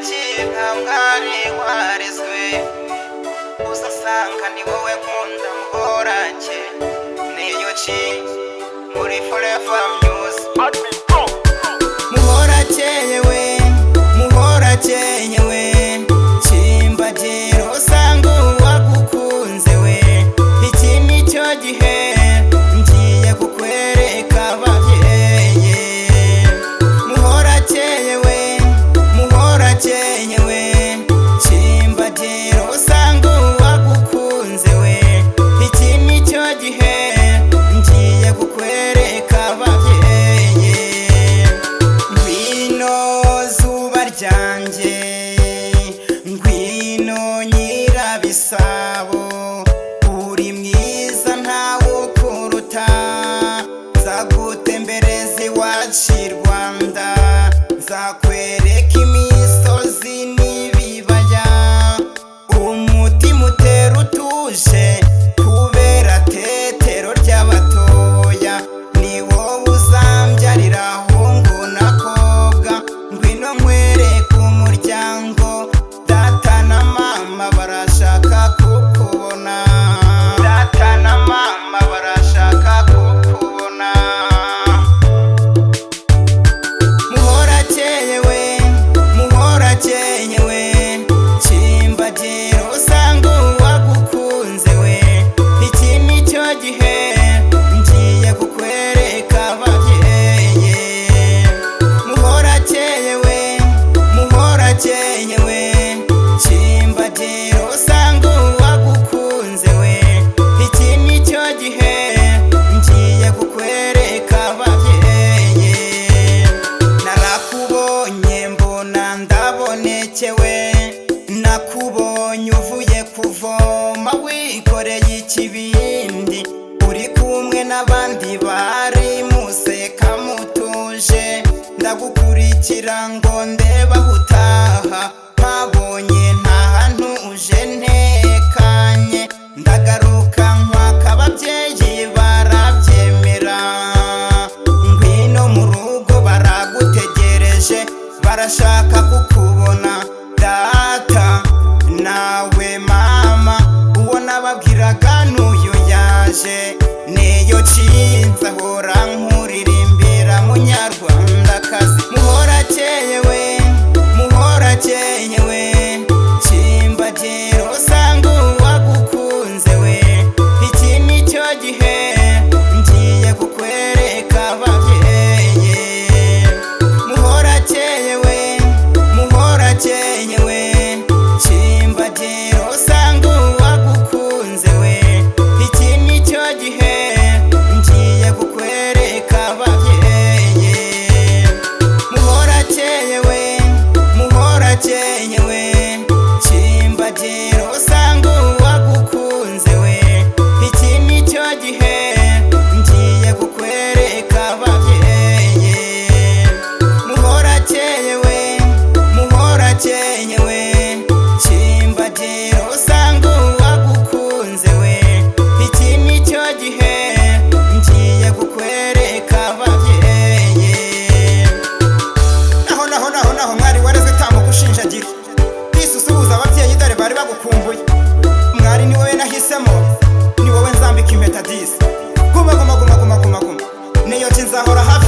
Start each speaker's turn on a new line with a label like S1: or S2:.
S1: kinta mwari warezwe uzasanga ni wowe nkunda muhorake niyo ki muri Forever Music muhorake yewe muhorake yewe Cimbagiro usanga uwagukunze we iki nicyo gihe ngiye kukwereka ababyeyi muhorake yewe muhorake yewe Cimbagiro usanga uwagukunze we iki nicyo gihe ngiye kukwereka ababyeyi ngwino zuba ryanjye ngwino nyirabisabo uri mwiza ntawe ukuruta nzagutembereza iwacu i Rwanda nzakwereka imisozi n'ibibaya umutima utera utuje kubera tetero ry'abatoya ni wowe uzambyarira hungu n'akobwa ngwino nkwereka umuryango data na mama barashaka kukubona data na mama barashaka kukubona muhorake yewe muhorake yewe Cimbagiro usanga uwagukunze we iki nicyo gihe ngiye kukwereka ababyeyi muhorake yewe muhorake yewe Cimbagiro usanga uwagukunze we iki nicyo gihe ngiye kukwereka ababyeyi narakubonye mbona ndabonekewe nakubonye uvuye kuvoma wikoreye ikibindi uri kumwe n'abandi bari museka mutuje ndagukurikira ngo ndeba aho utaha mpabonye ntaha ntuje ntekanye ndagaruka nkwaka ababyeyi barabyemera ngwino mu rugo baragutegereje barashaka kukubona data nawe mama uwo nababwiraga n'uyu yaje niyo Cinza hora nkuririmbira munyarwandakazi muhorake yewe muhorake yewe Cimbagiro usanga uwagukunze we iki nicyo gihe ngiye kukwereka ababyeyi muhorake yewe muhorake yewe Cimbagiro usanga uwagukunze we iki nicyo gihe ngiye kukwereka ababyeyi muhorake yewe muhorake yewe Cimbagiro usanga uwagukunze we iki nicyo gihe ngiye kukwereka ababyeyi muhorake yewe muhorake yewe Cimbagiro usanga uwagukunze we iki nicyo gihe ngiye kukwereka ababyeyi naho mwari wareze tambuka ushinjagira kwisusuhuza ababyeyi dore bari bagukumbuye mwari ni wowe nahisemo ni wowe nzambika impeta disi guma niyo nzahora hafi